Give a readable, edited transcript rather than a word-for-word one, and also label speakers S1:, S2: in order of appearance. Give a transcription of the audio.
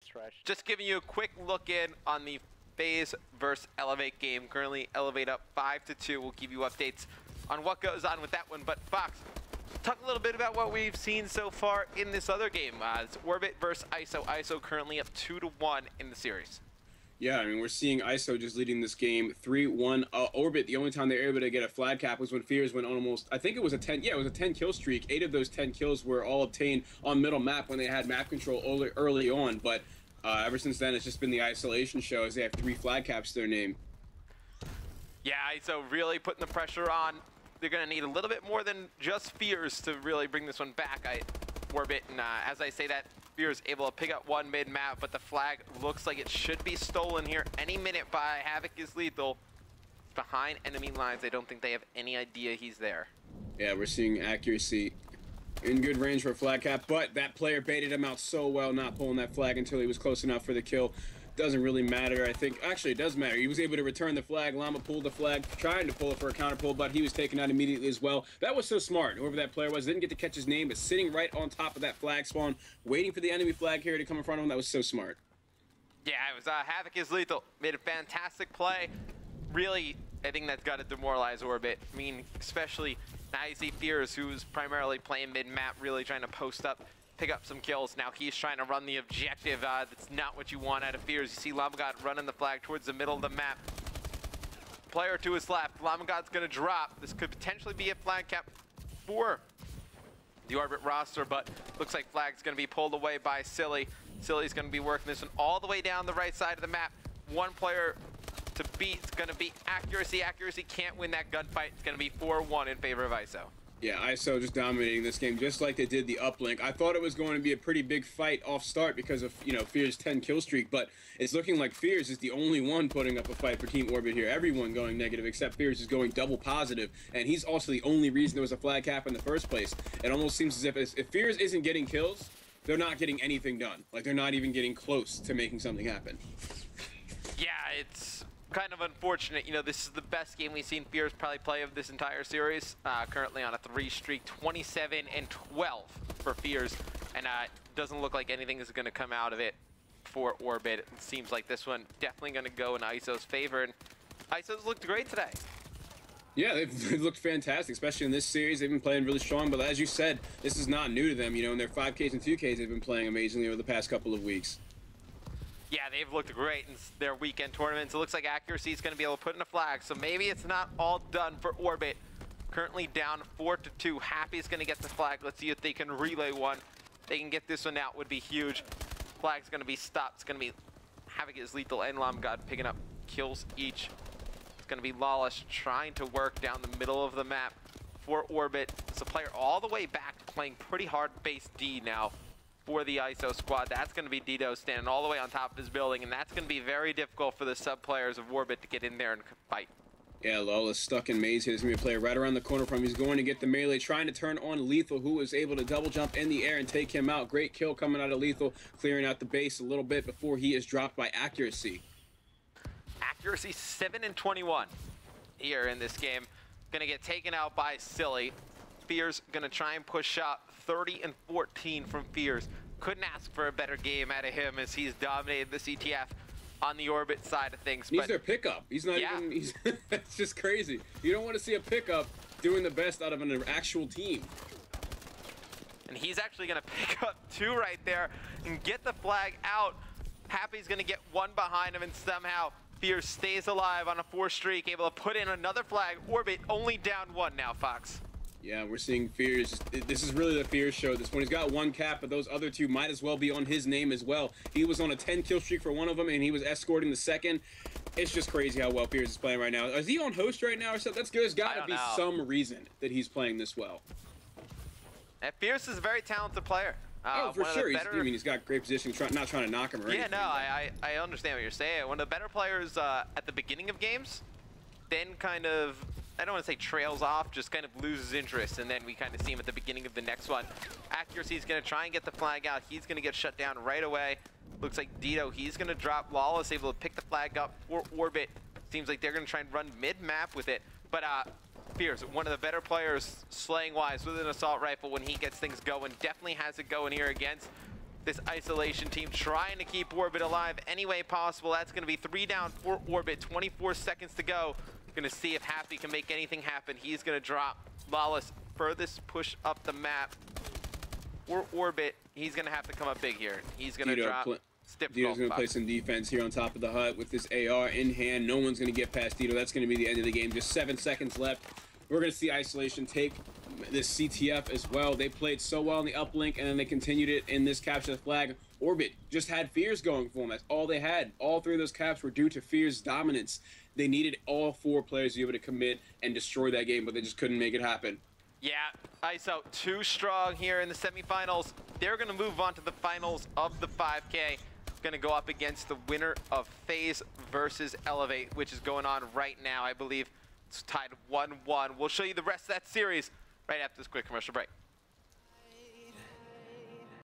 S1: stretch.
S2: Just giving you a quick look in on the FaZe versus Elevate game. Currently, Elevate up 5-2. We'll give you updates on what goes on with that one. But Fox, talk a little bit about what we've seen so far in this other game. It's Orbit versus ISO. ISO currently up 2-1 in the series.
S3: Yeah, I mean, we're seeing ISO just leading this game 3-1. Orbit, the only time they were able to get a flag cap was when Fears went on almost, I think it was a 10, yeah, it was a 10 kill streak. 8 of those 10 kills were all obtained on middle map when they had map control early on. But ever since then, it's just been the isolation show as they have 3 flag caps to their name.
S2: Yeah, ISO really putting the pressure on. They're going to need a little bit more than just Fears to really bring this one back. Orbit, and as I say that, Fears able to pick up one mid-map, but the flag looks like it should be stolen here any minute by Havoc is lethal. Behind enemy lines, I don't think they have any idea he's there.
S3: Yeah, we're seeing accuracy in good range for a flag cap, but that player baited him out so well, not pulling that flag until he was close enough for the kill. Doesn't really matter, I think. Actually, it does matter. He was able to return the flag. Llama pulled the flag, trying to pull it for a counter pull, but he was taken out immediately as well. That was so smart. Whoever that player was, didn't get to catch his name, but sitting right on top of that flag spawn, waiting for the enemy flag carrier to come in front of him. That was so smart.
S2: Yeah, it was Havoc is lethal. Made a fantastic play. Really, I think that's got to demoralize Orbit. I mean, especially now you see Fears, who's primarily playing mid-map, really trying to post up, pick up some kills. Now he's trying to run the objective. That's not what you want out of Fears. You see Lamagod running the flag towards the middle of the map. Player to his left. Lamagod's going to drop. This could potentially be a flag cap for the Orbit roster, but looks like flag's going to be pulled away by Silly. Silly's going to be working this one all the way down the right side of the map. One player to beat is going to be Accuracy. Accuracy can't win that gunfight. It's going to be 4-1 in favor of ISO.
S3: Yeah, ISO just dominating this game, just like they did the uplink. I thought it was going to be a pretty big fight off start because of, you know, Fear's 10 kill streak, but it's looking like Fears is the only one putting up a fight for Team Orbit here. Everyone going negative except Fears is going double positive, and he's also the only reason there was a flag cap in the first place. It almost seems as if Fears isn't getting kills, they're not getting anything done. Like, they're not even getting close to making something happen.
S2: Yeah, it's kind of unfortunate. You know, this is the best game we've seen Fears probably play of this entire series. Currently on a 3 streak, 27-12 for Fears, and doesn't look like anything is going to come out of it for Orbit. It seems like this one definitely going to go in ISO's favor, and ISO's looked great today.
S3: Yeah, they've looked fantastic, especially in this series. They've been playing really strong, but as you said, this is not new to them. You know, in their 5Ks and 2Ks, they've been playing amazingly over the past couple of weeks.
S2: Yeah, they've looked great in their weekend tournaments. It looks like Accuracy is going to be able to put in a flag, so maybe it's not all done for Orbit. Currently down 4-2. Happy's going to get the flag. Let's see if they can relay one. They can get this one out, would be huge. Flag's going to be stopped. It's going to be Havoc is lethal and Lamagod picking up kills each. It's going to be Lawless trying to work down the middle of the map for Orbit. It's a player all the way back playing pretty hard base D now for the ISO squad. That's going to be Dido standing all the way on top of his building, and that's going to be very difficult for the sub players of Orbit to get in there and fight.
S3: Yeah, Lawless stuck in maze here. There's going to be a player right around the corner from him. He's going to get the melee, trying to turn on Lethal, who was able to double jump in the air and take him out. Great kill coming out of Lethal, clearing out the base a little bit before he is dropped by Accuracy.
S2: Accuracy 7-21 here in this game. Going to get taken out by Silly. Fears going to try and push up 30-14 from Fears. Couldn't ask for a better game out of him as he's dominated the CTF on the Orbit side of things.
S3: He's their pickup. He's not even, it's just crazy. You don't want to see a pickup doing the best out of an actual team.
S2: And he's actually going to pick up 2 right there and get the flag out. Happy's going to get 1 behind him, and somehow Fears stays alive on a 4 streak, able to put in another flag. Orbit only down 1 now, Fox.
S3: Yeah, we're seeing Fears. This is really the Fears show at this point. He's got 1 cap, but those other 2 might as well be on his name as well. He was on a 10 kill streak for one of them, and he was escorting the second. It's just crazy how well Fears is playing right now. Is he on host right now or something? There's got to be some reason that he's playing this well.
S2: And Fears is a very talented player.
S3: Oh, for sure. He's got great position, not trying to knock him or anything.
S2: Yeah, no, I understand what you're saying. One of the better players at the beginning of games, then kind of, I don't want to say trails off, just kind of loses interest, and then we kind of see him at the beginning of the next one. Accuracy is going to try and get the flag out. He's going to get shut down right away. Looks like Dido, he's going to drop. Lawless able to pick the flag up for Orbit. Seems like they're going to try and run mid-map with it. But Fears, one of the better players slaying-wise with an assault rifle when he gets things going. Definitely has it going here against this isolation team trying to keep Orbit alive any way possible. That's going to be 3 down for Orbit, 24 seconds to go. Going to see if Happy can make anything happen. He's going to drop Lawless furthest push up the map. For Orbit, he's going to have to come up big here. He's going to drop.
S3: Dito's going to play some defense here on top of the hut with this AR in hand. No one's going to get past Dito. That's going to be the end of the game. Just 7 seconds left. We're going to see Isolation take this CTF as well. They played so well in the uplink, and then they continued it in this capture the flag. Orbit just had Fears going for them. That's all they had. All 3 of those caps were due to Fears' dominance. They needed all 4 players to be able to commit and destroy that game, but they just couldn't make it happen.
S2: Yeah, ISO too strong here in the semifinals. They're going to move on to the finals of the 5K. Going to go up against the winner of FaZe versus Elevate, which is going on right now. I believe it's tied 1-1. We'll show you the rest of that series right after this quick commercial break.